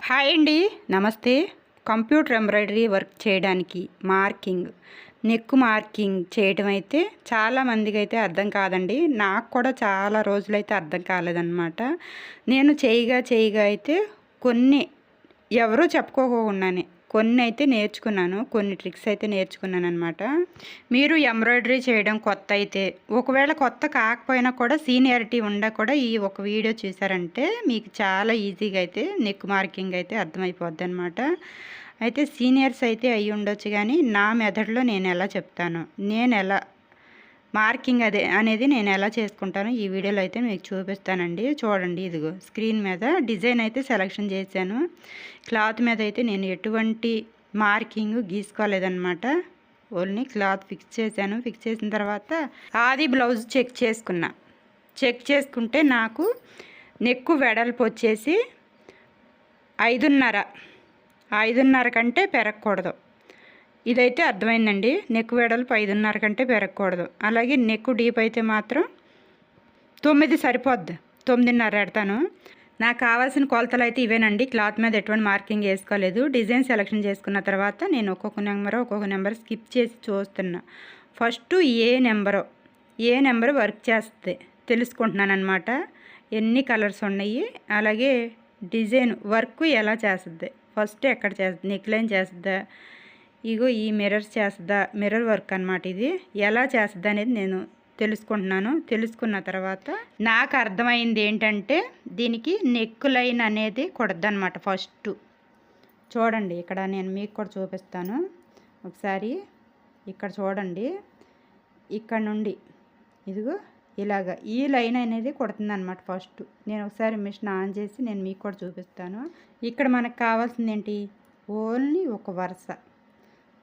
Hi అండి, నమస్తే. Computer embroidery work చేయడానికి నెక్ మార్కింగ్ చేయడం అయితే చాలామందికి అయితే అర్థం కాదండి. నాకు కూడా చాలా రోజులైతే అర్థం కాలేదన్నమాట. నేను చేయగా అయితే కొన్ని ఎవరూ చెప్పుకోకుండానే కొన్ని అయితే నేర్చుకున్నాను, కొన్ని ట్రిక్స్ అయితే నేర్చుకున్నాను అనమాట. మీరు ఎంబ్రాయిడరీ చేయడం కొత్త అయితే, ఒకవేళ కొత్త కాకపోయినా కూడా సీనియారిటీ ఉండా కూడా ఈ ఒక వీడియో చూసారంటే మీకు చాలా ఈజీగా అయితే నెక్ మార్కింగ్ అయితే అర్థమైపోద్ది అనమాట. అయితే సీనియర్స్ అయితే అయ్యి ఉండొచ్చు, కానీ నా మెథడ్లో నేను ఎలా చెప్తాను, నేను ఎలా మార్కింగ్ అనేది నేను ఎలా చేసుకుంటానో ఈ వీడియోలో అయితే మీకు చూపిస్తానండి. చూడండి, ఇదిగో స్క్రీన్ మీద డిజైన్ అయితే సెలెక్షన్ చేశాను. క్లాత్ మీద అయితే నేను ఎటువంటి మార్కింగ్ గీసుకోలేదన్నమాట. ఓన్లీ క్లాత్ ఫిక్స్ చేశాను. ఫిక్స్ చేసిన తర్వాత ఆది బ్లౌజ్ చెక్ చేసుకుంటే నాకు నెక్ వెడల్పు వచ్చేసి 5.5 కంటే పెరగకూడదు. ఇదైతే అర్థమైందండి. నెక్ వెడల్పు 5.5 కంటే పెరగకూడదు. అలాగే నెక్ డీప్ అయితే మాత్రం 9 సరిపోద్ది, 9.5 పెడతాను. నాకు కావాల్సిన కొలతలు అయితే ఇవేనండి. క్లాత్ మీద ఎటువంటి మార్కింగ్ వేసుకోలేదు. డిజైన్ సెలెక్షన్ చేసుకున్న తర్వాత నేను ఒక్కొక్క నెంబర్ స్కిప్ చేసి చూస్తున్నా. ఫస్ట్ ఏ నెంబరు వర్క్ చేస్తుంది తెలుసుకుంటున్నాను అనమాట. ఎన్ని కలర్స్ ఉన్నాయి, అలాగే డిజైన్ వర్క్ ఎలా చేస్తుంది, ఫస్ట్ ఎక్కడ చేస్తుంది, నెక్ లైన్ చేస్తుందా, ఇగో ఈ మిర్రర్ వర్క్ అనమాట. ఇది ఎలా చేస్తుంది అనేది నేను తెలుసుకున్న తర్వాత నాకు అర్థమైంది ఏంటంటే, దీనికి నెక్ లైన్ అనేది కుడద్దనమాట. ఫస్ట్ చూడండి, ఇక్కడ నేను మీకు కూడా చూపిస్తాను ఒకసారి. ఇక్కడ చూడండి, ఇక్కడ నుండి ఇదిగో ఇలాగా ఈ లైన్ అనేది కుడుతుంది అనమాట. ఫస్ట్ నేను ఒకసారి మిషన్ ఆన్ చేసి నేను మీకు కూడా చూపిస్తాను. ఇక్కడ మనకు కావాల్సింది ఏంటి, ఓన్లీ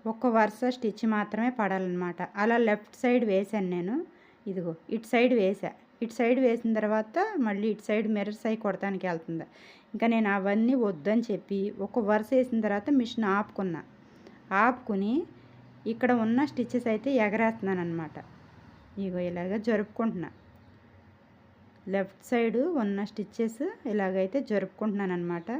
ఒక వరుస స్టిచ్ మాత్రమే పడాలన్నమాట. అలా లెఫ్ట్ సైడ్ వేసాను నేను. ఇదిగో ఇటు సైడ్ వేసిన తర్వాత మళ్ళీ ఇటు సైడ్ మిర్రర్స్ అయి కొడతానికి వెళ్తుంది. ఇంకా నేను అవన్నీ వద్దని చెప్పి ఒక వరుస వేసిన తర్వాత మిషన్ ఆపుకుని ఇక్కడ ఉన్న స్టిచ్చెస్ అయితే ఎగరేస్తున్నాను అనమాట. ఇగో ఇలాగ జరుపుకుంటున్నా. లెఫ్ట్ సైడ్ ఉన్న స్టిచ్చెస్ ఇలాగైతే జరుపుకుంటున్నాను అనమాట.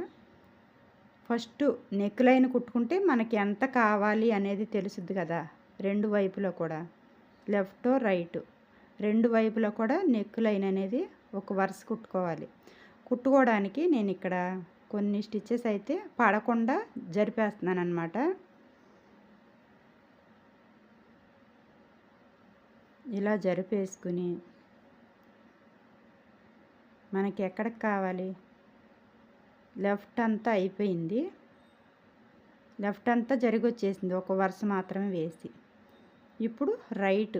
ఫస్ట్ నెక్ లైన్ కుట్టుకుంటే మనకి ఎంత కావాలి అనేది తెలుసుద్ది కదా. రెండు వైపులో కూడా లెఫ్ట్ రైట్ రెండు వైపులో కూడా నెక్ లైన్ అనేది ఒక వరుస కుట్టుకోవడానికి నేను ఇక్కడ కొన్ని స్టిచ్చెస్ అయితే పడకుండా జరిపేస్తున్నాను అనమాట. ఇలా జరిపేసుకుని మనకి ఎక్కడికి కావాలి, లెఫ్ట్ అంతా అయిపోయింది, లెఫ్ట్ అంతా జరిగి వచ్చేసింది, ఒక వరుస మాత్రమే వేసి. ఇప్పుడు రైట్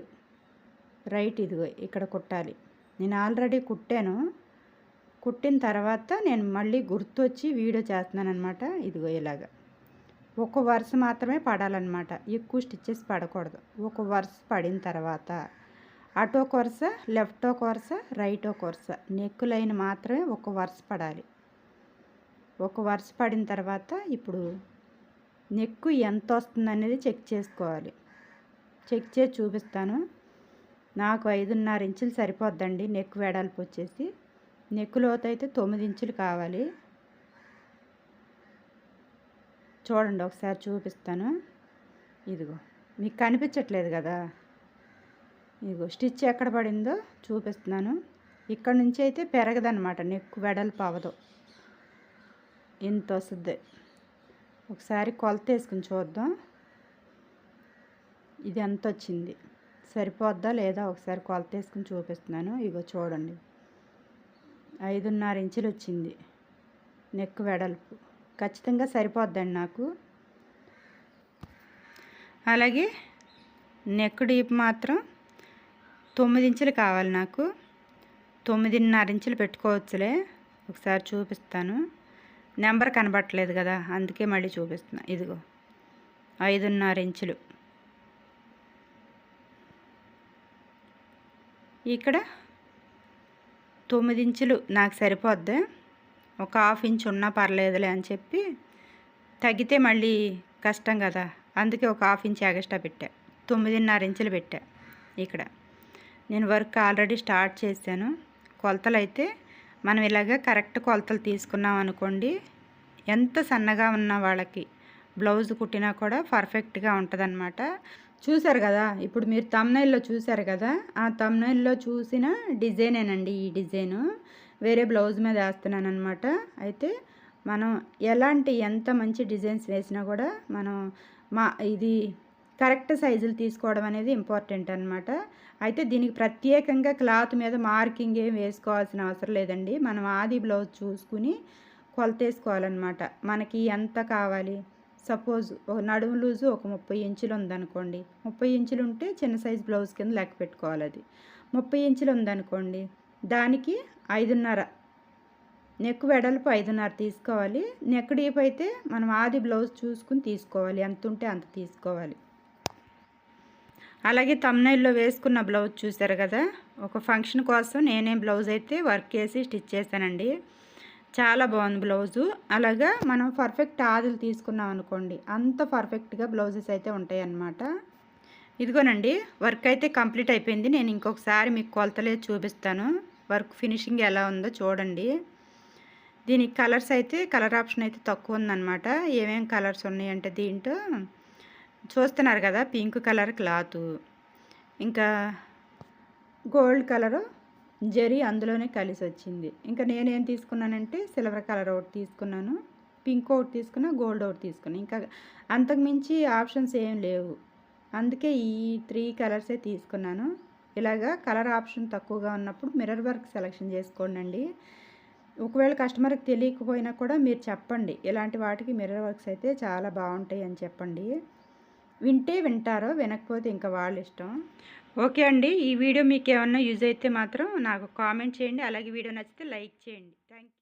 ఇదిగో ఇక్కడ కుట్టాలి. నేను ఆల్రెడీ కుట్టిన తర్వాత నేను మళ్ళీ గుర్తొచ్చి వీడియో చేస్తున్నాను అనమాట. ఇదిగో ఇలాగా ఒక వరుస మాత్రమే పడాలన్నమాట, ఎక్కువ స్టిచ్చెస్ పడకూడదు. ఒక వరుస పడిన తర్వాత అటు ఒక వరుస, లెఫ్ట్ ఒక వరుస, రైట్ ఒక వరుస, నెక్ లైన్ మాత్రమే ఒక వరుస పడాలి. ఒక వరుస పడిన తర్వాత ఇప్పుడు నెక్ ఎంత వస్తుంది అనేది చెక్ చేసుకోవాలి. చెక్ చేసి చూపిస్తాను. నాకు 5.5 ఇంచులు సరిపోద్దండి నెక్ వెడల్పు వచ్చేసి. నెక్ లోతు అయితే 9 ఇంచులు కావాలి. చూడండి, ఒకసారి చూపిస్తాను. ఇదిగో మీకు కనిపించట్లేదు కదా, ఇదిగో స్టిచ్ ఎక్కడ పడిందో చూపిస్తున్నాను. ఇక్కడ నుంచి అయితే పెరగదన్నమాట, నెక్ వెడల్పు అవ్వదు, ఇంత వస్తుంది. ఒకసారి కొలత వేసుకుని చూద్దాం, ఇది ఎంత వచ్చింది, సరిపోద్దా లేదా ఒకసారి కొలత వేసుకుని చూపిస్తున్నాను. ఇగో చూడండి, 5.5 ఇంచులు వచ్చింది నెక్ వెడల్పు. ఖచ్చితంగా సరిపోద్దండి నాకు. అలాగే నెక్ డీప్ మాత్రం 9 ఇంచులు కావాలి నాకు. 9.5 ఇంచులు పెట్టుకోవచ్చులే. ఒకసారి చూపిస్తాను, నెంబర్ కనబట్టలేదు కదా అందుకే మళ్ళీ చూపిస్తున్నా. ఇదిగో 5.5 ఇంచులు. ఇక్కడ 9 ఇంచులు నాకు సరిపోద్ది. ఒక 1/2 ఇంచు ఉన్నా పర్లేదులే అని చెప్పి, తగ్గితే మళ్ళీ కష్టం కదా, అందుకే ఒక 1/2 ఇంచు ఎగస్ట్రా పెట్టా. 9.5 ఇంచులు పెట్టా. ఇక్కడ నేను వర్క్ ఆల్రెడీ స్టార్ట్ చేశాను. కొలతలు అయితే మనం ఇలాగ కరెక్ట్ కొలతలు తీసుకున్నాం అనుకోండి, ఎంత సన్నగా ఉన్న వాళ్ళకి బ్లౌజ్ కుట్టినా కూడా పర్ఫెక్ట్గా ఉంటుందన్నమాట. చూసారు కదా, ఇప్పుడు మీరు థంబ్‌నెయిల్‌లో చూసారు కదా, ఆ థంబ్‌నెయిల్‌లో చూసిన డిజైనేనండి ఈ డిజైను. వేరే బ్లౌజ్ మీద వేస్తున్నానమాట. అయితే మనం ఎంత మంచి డిజైన్స్ వేసినా కూడా మనం ఇది కరెక్ట్ సైజులు తీసుకోవడం అనేది ఇంపార్టెంట్ అనమాట. అయితే దీనికి ప్రత్యేకంగా క్లాత్ మీద మార్కింగ్ ఏం వేసుకోవాల్సిన అవసరం లేదండి. మనం ఆది బ్లౌజ్ చూసుకుని కొలతేసుకోవాలన్నమాట. మనకి ఎంత కావాలి, సపోజ్ నడుము లూజు ఒక 30 ఇంచులు ఉందనుకోండి, 30 ఇంచులు ఉంటే చిన్న సైజు బ్లౌజ్ కింద లెక్క పెట్టుకోవాలి. అది 30 ఇంచులు ఉందనుకోండి, దానికి 5.5 నెక్ వెడల్పు 5.5 తీసుకోవాలి. నెక్ డీప్ అయితే మనం ఆది బ్లౌజ్ చూసుకుని తీసుకోవాలి, ఎంత ఉంటే అంత తీసుకోవాలి. అలాగే థంబ్‌నెయిల్‌లో వేసుకున్న బ్లౌజ్ చూసారు కదా, ఒక ఫంక్షన్ కోసం నేనే బ్లౌజ్ అయితే వర్క్ చేసి స్టిచ్ చేశానండి. చాలా బాగుంది బ్లౌజు. అలాగా మనం పర్ఫెక్ట్ ఆదులు తీసుకున్నాం అనుకోండి, అంత పర్ఫెక్ట్గా బ్లౌజెస్ అయితే ఉంటాయి అన్నమాట. ఇదిగోనండి, వర్క్ అయితే కంప్లీట్ అయిపోయింది. నేను ఇంకొకసారి మీకు కొలతలే చూపిస్తాను. వర్క్ ఫినిషింగ్ ఎలా ఉందో చూడండి. దీనికి కలర్స్ అయితే కలర్ ఆప్షన్ అయితే తక్కువ ఉందన్నమాట. ఏమేమి కలర్స్ ఉన్నాయంటే దీంట్లో చూస్తున్నారు కదా, పింక్ కలర్ క్లాతు, ఇంకా గోల్డ్ కలరు జరీ అందులోనే కలిసి వచ్చింది. ఇంకా నేనేం తీసుకున్నానంటే సిల్వర్ కలర్ ఒకటి తీసుకున్నాను, పింక్ ఒకటి తీసుకున్నా, గోల్డ్ ఒకటి తీసుకున్నాను. ఇంకా అంతకుమించి ఆప్షన్స్ ఏం లేవు, అందుకే ఈ 3 కలర్సే తీసుకున్నాను. ఇలాగా కలర్ ఆప్షన్ తక్కువగా ఉన్నప్పుడు మిర్రర్ వర్క్ సెలెక్షన్ చేసుకోండి. ఒకవేళ కస్టమర్కి తెలియకపోయినా కూడా మీరు చెప్పండి, ఇలాంటి వాటికి మిర్రర్ వర్క్స్ అయితే చాలా బాగుంటాయి అని చెప్పండి. వింటే వింటారో, వినకపోతే ఇంకా వాళ్ళ ఇష్టం. ఓకే అండి, ఈ వీడియో మీకు ఏమన్నా యూజ్ అయితే మాత్రం నాకు కామెంట్ చేయండి. అలాగే వీడియో నచ్చితే లైక్ చేయండి. Thank you.